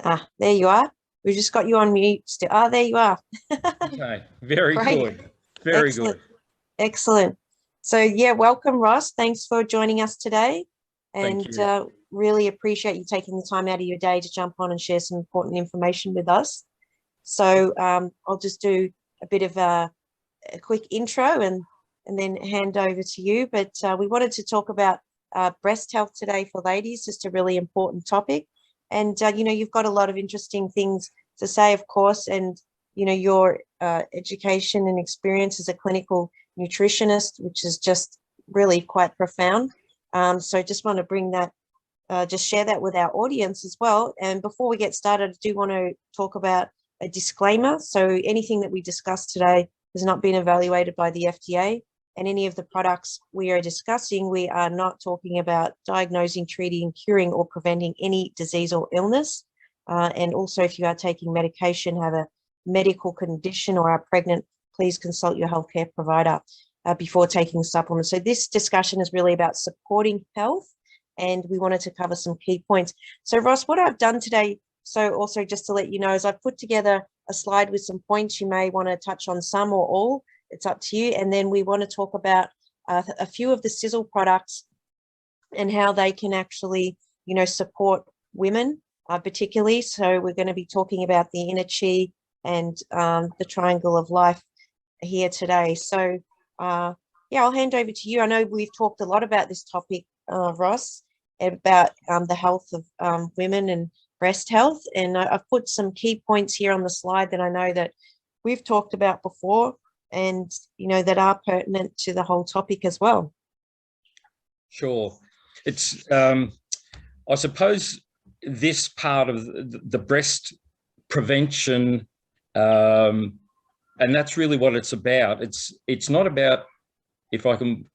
Ah, there you are. We just got you on mute still. Ah, there you are. Okay, very Great. good. Very Excellent. good. Excellent. So yeah, welcome, Ross. Thanks for joining us today. Thank And you. really appreciate you taking the time out of your day to jump on and share some important information with us. So I'll just do a bit of a quick intro and then hand over to you. But we wanted to talk about breast health today for ladies, just a really important topic. And you've got a lot of interesting things to say, of course, and your education and experience as a clinical nutritionist, which is just really quite profound. So just want to bring that, just share that with our audience as well. And before we get started, I do want to talk about a disclaimer. So anything that we discussed today has not been evaluated by the FDA, and any of the products we are discussing, we are not talking about diagnosing, treating, curing, or preventing any disease or illness. And also, if you are taking medication, have a medical condition, or are pregnant, please consult your healthcare provider before taking supplements. So this discussion is really about supporting health, and we wanted to cover some key points. So Ross, what I've done today, so also just to let you know, is I've put together a slide with some points. You may want to touch on some or all. It's up to you. And then we want to talk about a few of the Sizzle products and how they can actually, support women particularly. So we're going to be talking about the inner chi and the triangle of life here today. So yeah, I'll hand over to you. I know we've talked a lot about this topic, Ross, about the health of women and breast health. And I've put some key points here on the slide that I know that we've talked about before and, that are pertinent to the whole topic as well. Sure. It's, I suppose this part of the breast prevention, and that's really what it's about. It's not about, if I can,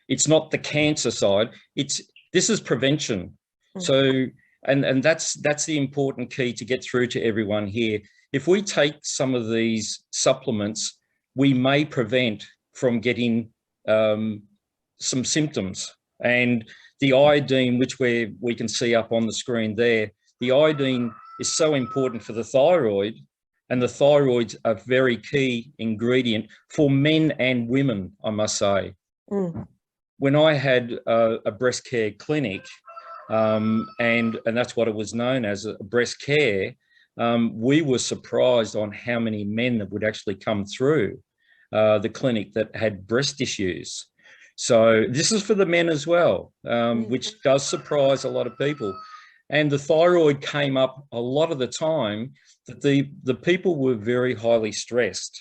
it's not the cancer side. This is prevention. So, and that's the important key to get through to everyone here. If we take some of these supplements, we may prevent from getting some symptoms. And the iodine, which we can see up on the screen there, the iodine is so important for the thyroid, and the thyroid's a very key ingredient for men and women, I must say. When I had a breast care clinic, and that's what it was known as, a breast care, we were surprised on how many men that would actually come through the clinic that had breast issues. So this is for the men as well, which does surprise a lot of people. And the thyroid came up a lot of the time that the people were very highly stressed,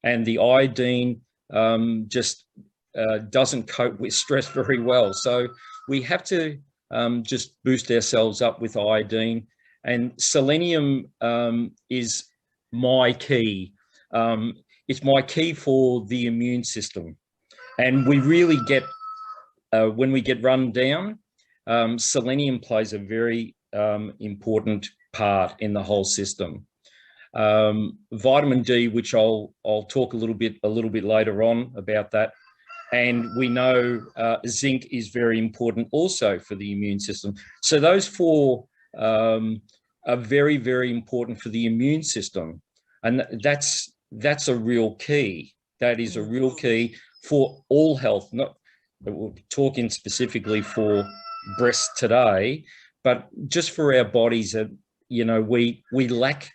and the iodine just doesn't cope with stress very well. So we have to just boost ourselves up with iodine. And selenium is my key. It's my key for the immune system. And we really get, when we get run down, selenium plays a very important part in the whole system. Vitamin D, which I'll talk a little bit later on about that. And we know zinc is very important also for the immune system. So those four are very, very important for the immune system. And that's a real key. That is a real key for all health. Not that we're talking specifically for breast today, but just for our bodies. We lack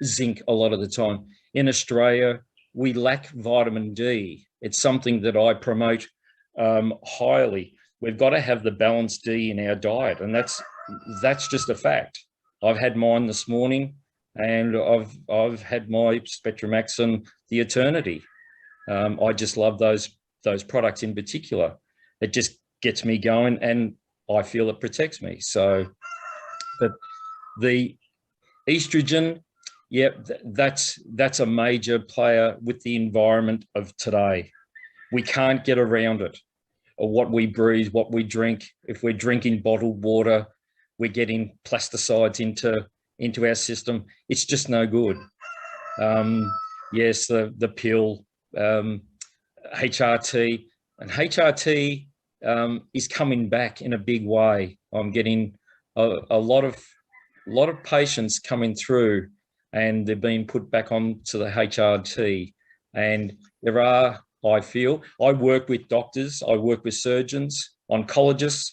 zinc a lot of the time. In Australia, we lack vitamin D. It's something that I promote highly. We've got to have the balanced D in our diet, and that's just a fact. I've had mine this morning, and I've had my Spectrumax and the Eternity. I just love those products in particular. It just gets me going, and I feel it protects me. So, but the estrogen, yeah, that's a major player with the environment of today. We can't get around it. Or what we breathe, what we drink. If we're drinking bottled water, we're getting plasticides into our system. It's just no good. Yes, the pill, HRT, and HRT is coming back in a big way. I'm getting a lot of lot of patients coming through and they're being put back onto the HRT. And there are, I feel, I work with doctors, I work with surgeons, oncologists,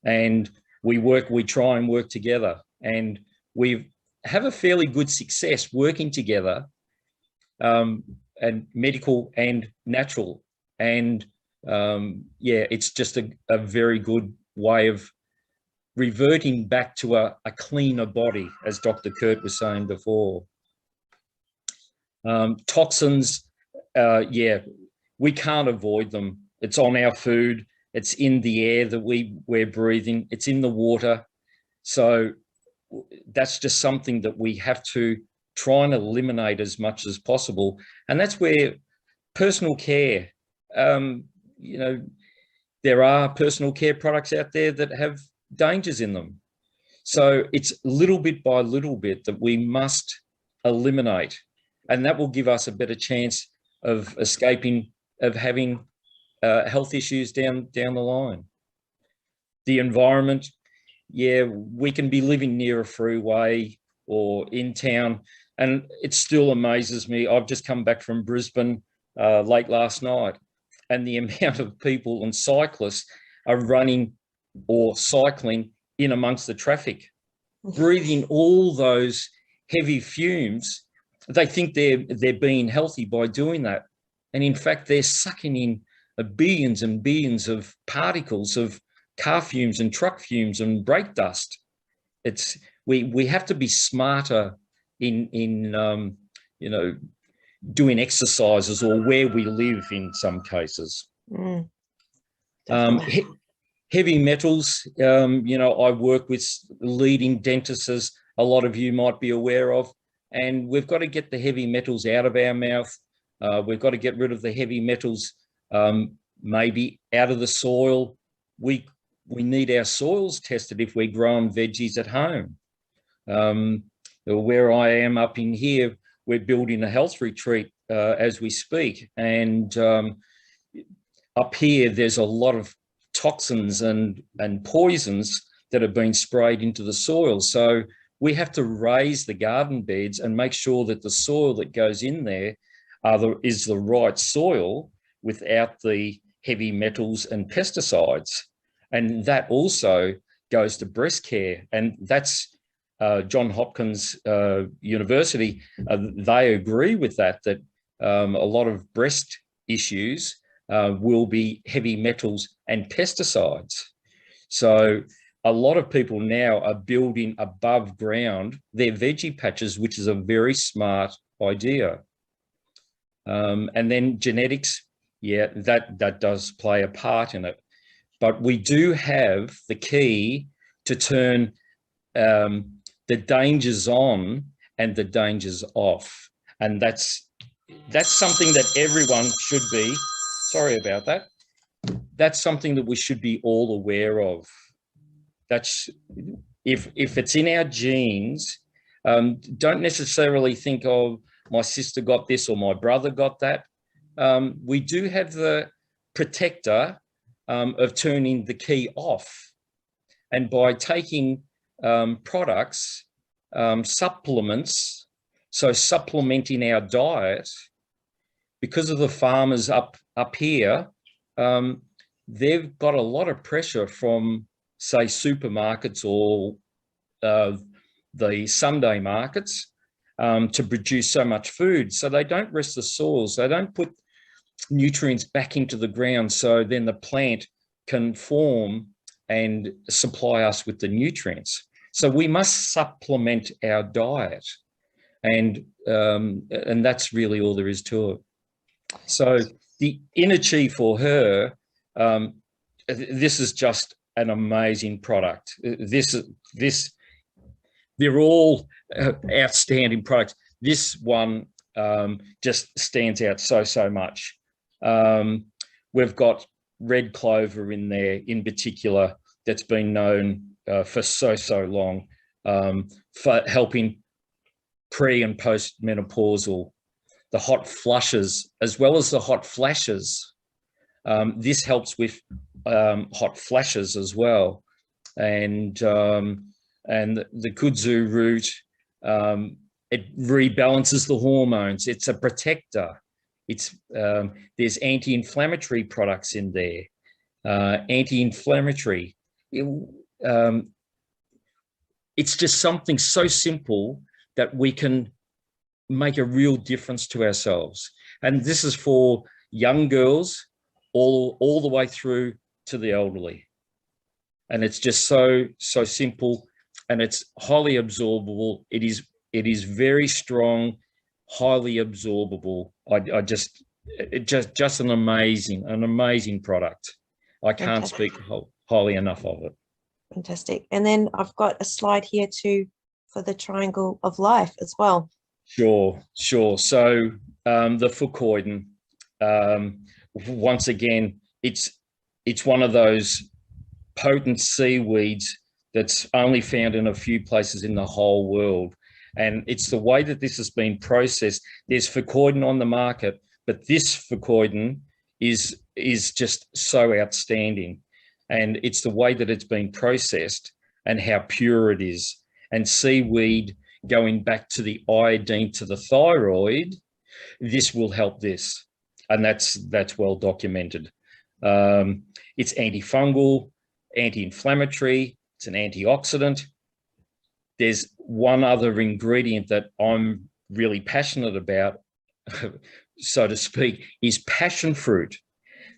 and we try and work together. And we have a fairly good success working together, and medical and natural. And yeah, it's just a very good way of reverting back to a cleaner body, as Dr. Kurt was saying before. Toxins, yeah, we can't avoid them. It's on our food. It's in the air that we're breathing. It's in the water. So that's just something that we have to try and eliminate as much as possible. And that's where personal care, you know, there are personal care products out there that have dangers in them. So it's little bit by little bit that we must eliminate, and that will give us a better chance of escaping, of having health issues down the line. The environment, yeah, we can be living near a freeway or in town, and it still amazes me. I've just come back from Brisbane late last night, and the amount of people and cyclists are running or cycling in amongst the traffic, breathing all those heavy fumes. They think they're being healthy by doing that. And in fact, they're sucking in billions and billions of particles of car fumes and truck fumes and brake dust. It's we have to be smarter in you know, doing exercises or where we live in some cases. Heavy metals, you know, I work with leading dentists, as a lot of you might be aware of, and we've got to get the heavy metals out of our mouth. We've got to get rid of the heavy metals, maybe out of the soil. We need our soils tested if we're growing veggies at home. Where I am up in here, we're building a health retreat as we speak. And up here, there's a lot of toxins and poisons that have been sprayed into the soil. So we have to raise the garden beds and make sure that the soil that goes in there is the right soil without the heavy metals and pesticides. And that also goes to breast care. And that's Johns Hopkins University. They agree with that a lot of breast issues will be heavy metals and pesticides. So a lot of people now are building above ground their veggie patches, which is a very smart idea. And then genetics, yeah, that does play a part in it. But we do have the key to turn the dangers on and the dangers off. And that's something that everyone should be, sorry about that. That's something that we should be all aware of. That's, if it's in our genes, don't necessarily think, oh, my sister got this or my brother got that. We do have the protector of turning the key off. And by taking products, supplements, so supplementing our diet, because of the farmers up here, they've got a lot of pressure from, say, supermarkets or the Sunday markets to produce so much food. So they don't rest the soils. They don't put nutrients back into the ground so then the plant can form and supply us with the nutrients. So we must supplement our diet, and that's really all there is to it. So the inner chi for her, this is just an amazing product. They're all outstanding products. This one just stands out so much. We've got red clover in there in particular that's been known for so long for helping pre and post-menopausal, the hot flushes as well as the hot flashes. This helps with hot flashes as well. And and the kudzu root, it rebalances the hormones. It's a protector. It's there's anti-inflammatory products in there. Anti-inflammatory. It's just something so simple that we can make a real difference to ourselves. And this is for young girls all the way through to the elderly. And it's just so simple, and it's highly absorbable. It is very strong, highly absorbable. Just an amazing product. I can't speak highly enough of it. Fantastic. And then I've got a slide here too for the triangle of life as well. Sure. So the Fucoiden, once again, it's one of those potent seaweeds that's only found in a few places in the whole world. And it's the way that this has been processed. There's Fucoiden on the market, but this Fucoiden is just so outstanding. And it's the way that it's been processed and how pure it is. And seaweed going back to the iodine to the thyroid, this will help this. And that's well documented. It's antifungal, anti-inflammatory, it's an antioxidant. There's one other ingredient that I'm really passionate about, so to speak, is passion fruit.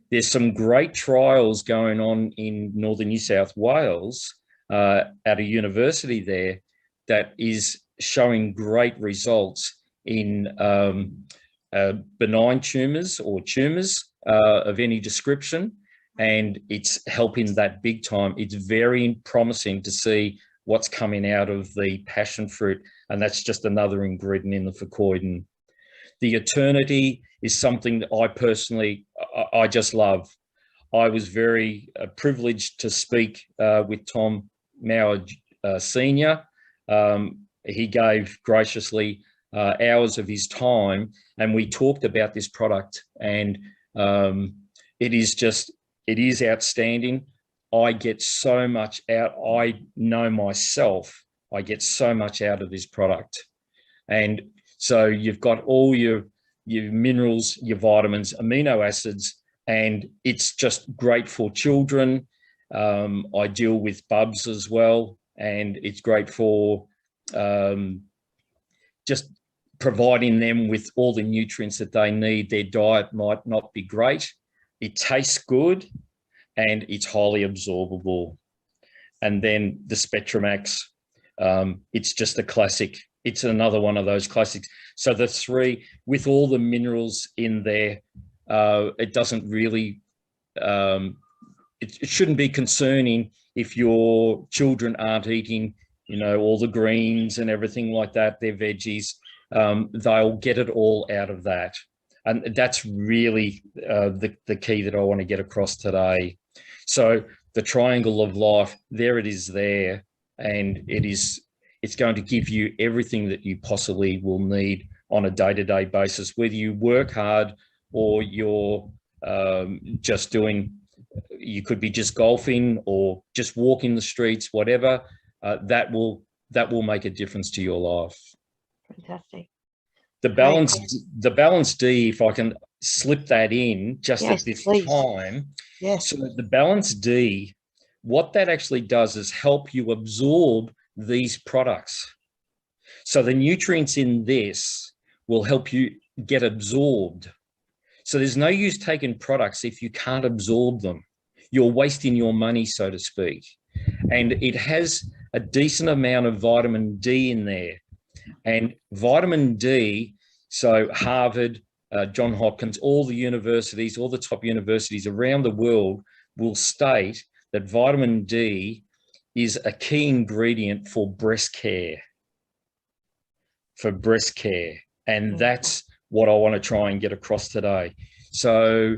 There's some great trials going on in northern New South Wales at a university there that is showing great results in benign tumours or tumours of any description, and it's helping that big time. It's very promising to see what's coming out of the passion fruit, and that's just another ingredient in the Fucoiden. The Eternity is something that I personally, I just love. I was very privileged to speak with Tom Mauer Senior. He gave graciously hours of his time, and we talked about this product, and it is outstanding. I get so much out. I know myself, I get so much out of this product. And so you've got all your minerals, your vitamins, amino acids, and it's just great for children. I deal with bubs as well, and it's great for just providing them with all the nutrients that they need. Their diet might not be great. It tastes good, and it's highly absorbable. And then the Spectramax, it's just a classic. It's another one of those classics. So the three, with all the minerals in there, it doesn't really, it shouldn't be concerning if your children aren't eating, all the greens and everything like that, their veggies. They'll get it all out of that. And that's really the key that I want to get across today. So the triangle of life, there it is there, and it's going to give you everything that you possibly will need on a day-to-day basis, whether you work hard or you're just doing, you could be just golfing or just walking the streets, whatever, that will make a difference to your life. Fantastic. The balance D, if I can slip that in just at this time. Yes. So the balance D, what that actually does is help you absorb these products. So the nutrients in this will help you get absorbed. So there's no use taking products if you can't absorb them. You're wasting your money, so to speak. And it has a decent amount of vitamin D in there. And vitamin D, so Harvard, Johns Hopkins, all the universities, all the top universities around the world will state that vitamin D is a key ingredient for breast care. And that's what I want to try and get across today. So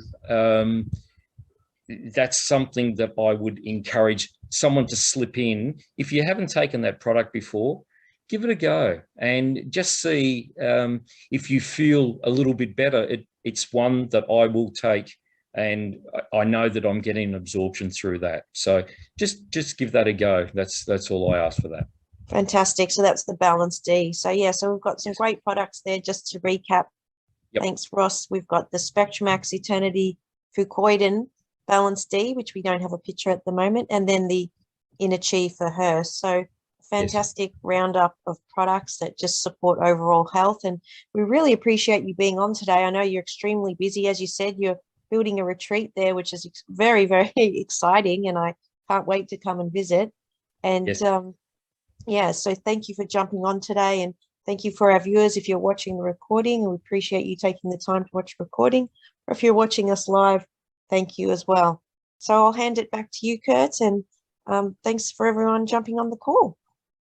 that's something that I would encourage someone to slip in. If you haven't taken that product before, give it a go and just see if you feel a little bit better. It's one that I will take, and I know that I'm getting absorption through that. So just give that a go. That's all I ask for that. Fantastic. So that's the Balance D. So yeah, so we've got some great products there. Just to recap, Yep. thanks, Ross. We've got the Spectrumax Eternity Fucoiden Balance D, which we don't have a picture at the moment, and then the Inner Chi for her. So fantastic roundup of products that just support overall health. And we really appreciate you being on today. I know you're extremely busy. As you said, you're building a retreat there, which is very, very exciting. And I can't wait to come and visit. And Yes. yeah, so thank you for jumping on today. And thank you for our viewers if you're watching the recording. And we appreciate you taking the time to watch the recording. Or if you're watching us live, thank you as well. So I'll hand it back to you, Kurt. And thanks for everyone jumping on the call.